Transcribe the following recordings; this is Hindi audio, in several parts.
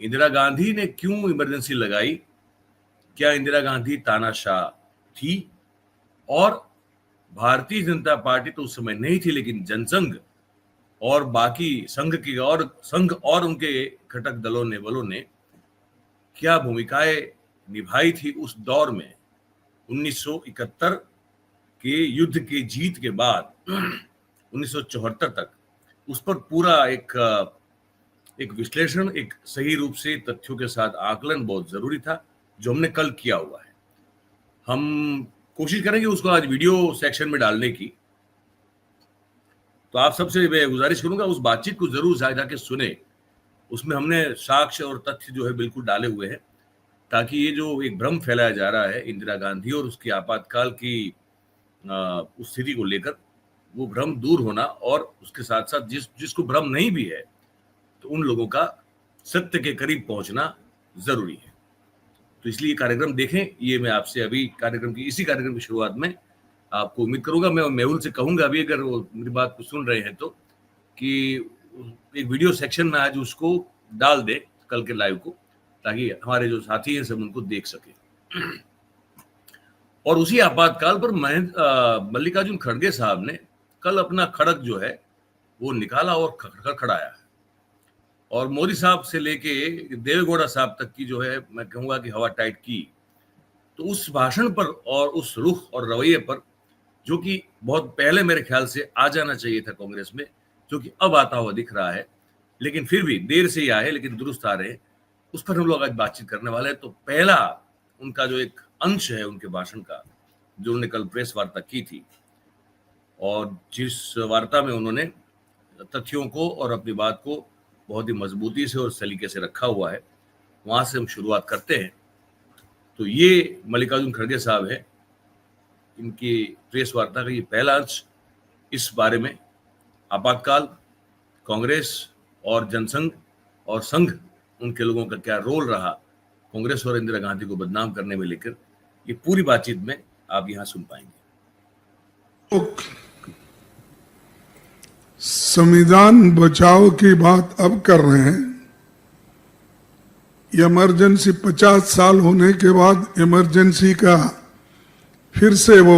इंदिरा गांधी ने क्यों इमरजेंसी लगाई? क्या इंदिरा गांधी तानाशाह थी? और भारतीय जनता पार्टी तो उस समय नहीं थी, लेकिन जनसंघ और बाकी संघ और उनके घटक बलों ने क्या भूमिकाएं निभाई थी उस दौर में? 1971 के युद्ध की जीत के बाद 1974 तक उस पर पूरा एक विश्लेषण, एक सही रूप से तथ्यों के साथ आकलन बहुत जरूरी था, जो हमने कल किया हुआ है। हम कोशिश करेंगे उसको आज वीडियो सेक्शन में डालने की। तो आप सबसे मैं गुजारिश करूंगा उस बातचीत को जरूर जाके सुने। उसमें हमने साक्ष्य और तथ्य जो है बिल्कुल डाले हुए हैं, ताकि ये जो एक भ्रम फैलाया जा रहा है इंदिरा गांधी और उसकी आपातकाल की उस स्थिति को लेकर, वो भ्रम दूर होना, और उसके साथ साथ जिसको भ्रम नहीं भी है तो उन लोगों का सत्य के करीब पहुंचना जरूरी है। तो इसलिए कार्यक्रम देखें। ये मैं आपसे अभी इसी कार्यक्रम की शुरुआत में आपको उम्मीद करूंगा, मैं मेहुल से कहूंगा अभी, अगर वो मेरी बात को सुन रहे हैं तो, कि एक वीडियो सेक्शन में आज उसको डाल दे कल के लाइव को, ताकि हमारे जो साथी हैं सब उनको देख सके। और उसी आपातकाल पर मल्लिकार्जुन खड़गे साहब ने कल अपना खड़ग जो है वो निकाला और खड़खड़ाया है। और मोदी साहब से लेके देवेगौड़ा साहब तक की जो है, मैं कहूंगा कि हवा टाइट की। तो उस भाषण पर और उस रुख और रवैये पर, जो कि बहुत पहले मेरे ख्याल से आ जाना चाहिए था कांग्रेस में, जो कि अब आता हुआ दिख रहा है, लेकिन फिर भी देर से ही आए, लेकिन दुरुस्त आ रहे हैं, उस पर हम लोग आज बातचीत करने वाले हैं। तो पहला उनका जो एक अंश है उनके भाषण का, जो उन्होंने कल प्रेस वार्ता की थी, और जिस वार्ता में उन्होंने तथ्यों को और अपनी बात को बहुत ही मजबूती से और सलीके से रखा हुआ है, वहां से हम शुरुआत करते हैं। तो ये मल्लिकार्जुन खड़गे साहब है, इनकी प्रेस वार्ता का ये पहला अंश, इस बारे में आपातकाल, कांग्रेस और जनसंघ और संघ, उनके लोगों का क्या रोल रहा कांग्रेस और इंदिरा गांधी को बदनाम करने में लेकर, ये पूरी बातचीत में आप यहां सुन पाएंगे। संविधान बचाव की बात अब कर रहे हैं। इमरजेंसी 50 साल होने के बाद इमरजेंसी का फिर से वो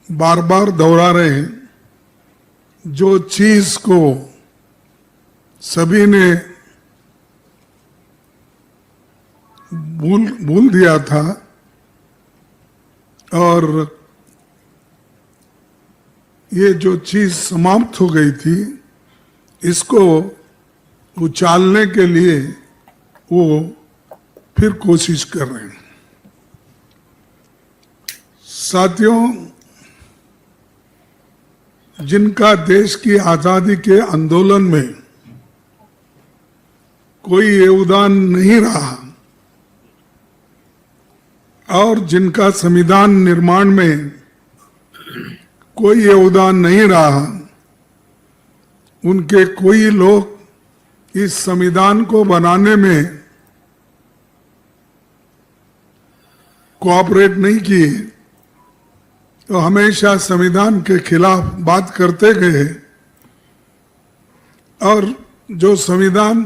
बार बार दोहरा रहे हैं। जो चीज को सभी ने भूल दिया था और ये जो चीज समाप्त हो गई थी, इसको उछालने के लिए वो फिर कोशिश कर रहे हैं। साथियों, जिनका देश की आजादी के आंदोलन में कोई योगदान नहीं रहा और जिनका संविधान निर्माण में कोई योगदान नहीं रहा, उनके कोई लोग इस संविधान को बनाने में कोऑपरेट नहीं किए, तो हमेशा संविधान के खिलाफ बात करते गए। और जो संविधान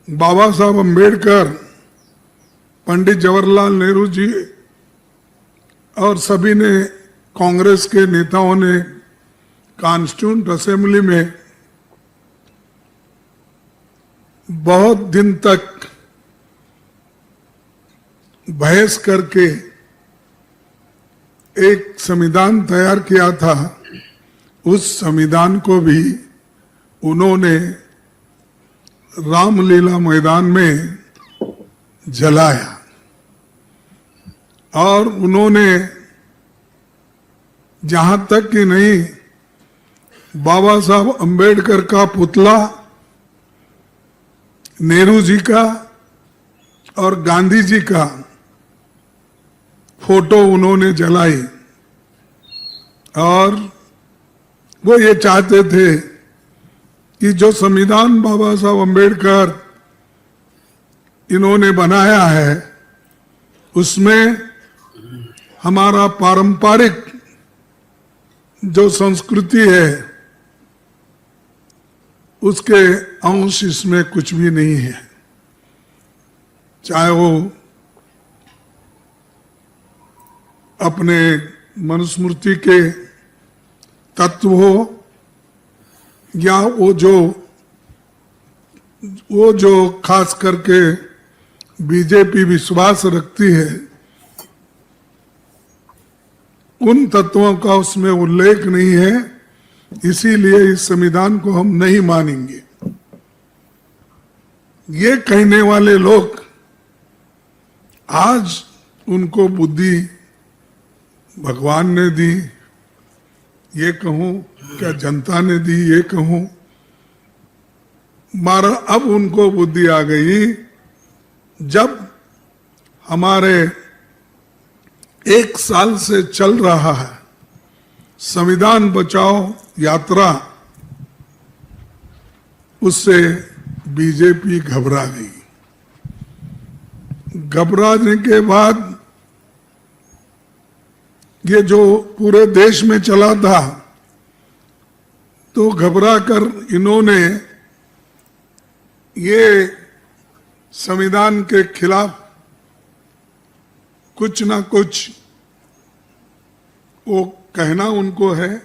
बाबा साहब अम्बेडकर, पंडित जवाहरलाल नेहरू जी और सभी ने, कांग्रेस के नेताओं ने कॉन्स्टिट्यूएंट असेंबली में बहुत दिन तक बहस करके एक संविधान तैयार किया था, उस संविधान को भी उन्होंने रामलीला मैदान में जलाया। और उन्होंने जहां तक कि नहीं, बाबा साहब अंबेडकर का पुतला, नेहरू जी का और गांधी जी का फोटो उन्होंने जलाई। और वो ये चाहते थे कि जो संविधान बाबा साहब अंबेडकर इन्होंने बनाया है, उसमें हमारा पारंपरिक जो संस्कृति है उसके अंश इसमें कुछ भी नहीं है, चाहे वो अपने मनुस्मृति के तत्व हो या वो जो खास करके बीजेपी विश्वास रखती है, उन तत्वों का उसमें उल्लेख नहीं है, इसीलिए इस संविधान को हम नहीं मानेंगे। ये कहने वाले लोग आज उनको बुद्धि भगवान ने दी, ये कहूं क्या जनता ने दी, ये कहूं, मारा अब उनको बुद्धि आ गई जब हमारे 1 साल से चल रहा है संविधान बचाओ यात्रा, उससे बीजेपी घबरा गई। घबराने के बाद ये जो पूरे देश में चला था, तो घबरा कर इन्होंने ये संविधान के खिलाफ कुछ ना कुछ वो कहना उनको है,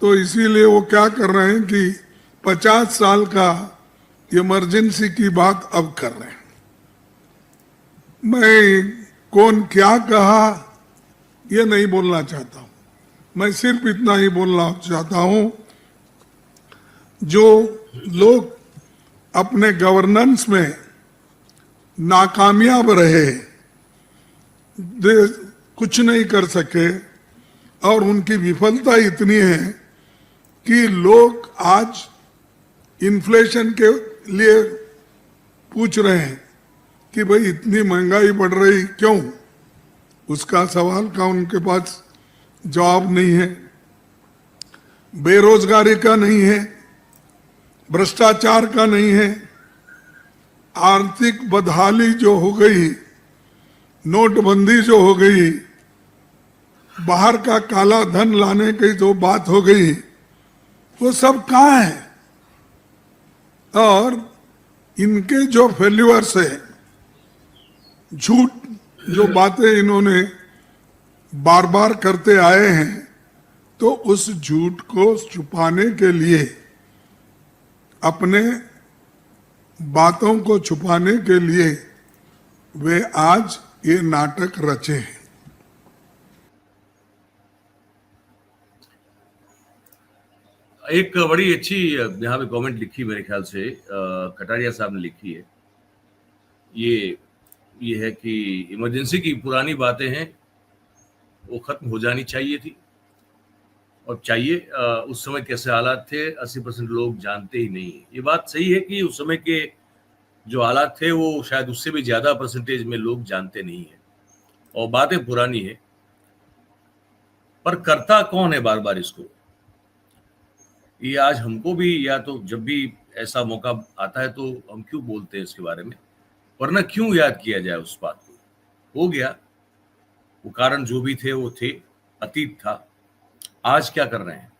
तो इसीलिए वो क्या कर रहे हैं कि 50 साल का इमरजेंसी की बात अब कर रहे हैं। मैं कौन क्या कहा ये नहीं बोलना चाहता हूं, मैं सिर्फ इतना ही बोलना चाहता हूं, जो लोग अपने गवर्नेंस में नाकामयाब रहे, कुछ नहीं कर सके, और उनकी विफलता इतनी है कि लोग आज इन्फ्लेशन के लिए पूछ रहे हैं कि भाई इतनी महंगाई बढ़ रही क्यों, उसका सवाल का उनके पास जवाब नहीं है। बेरोजगारी का नहीं है, भ्रष्टाचार का नहीं है, आर्थिक बदहाली जो हो गई, नोटबंदी जो हो गई, बाहर का काला धन लाने की जो बात हो गई, वो सब कहाँ है? और इनके जो फेल्यूअर्स है, झूठ जो बातें इन्होंने बार बार करते आए हैं, तो उस झूठ को छुपाने के लिए, अपने बातों को छुपाने के लिए वे आज ये नाटक रचे हैं। एक बड़ी अच्छी यहाँ पे कमेंट लिखी मेरे ख्याल से कटारिया साहब ने लिखी है, ये है कि इमरजेंसी की पुरानी बातें हैं, वो खत्म हो जानी चाहिए थी, और चाहिए उस समय कैसे हालात थे 80% लोग जानते ही नहीं। ये बात सही है कि उस समय के जो हालात थे वो शायद उससे भी ज्यादा परसेंटेज में लोग जानते नहीं है, और बातें पुरानी है, पर करता कौन है बार बार इसको? ये आज हमको भी, या तो जब भी ऐसा मौका आता है तो हम क्यों बोलते हैं इसके बारे में, वरना क्यों याद किया जाए उस बात को? हो गया, वो कारण जो भी थे वो थे, अतीत था, आज क्या कर रहे हैं?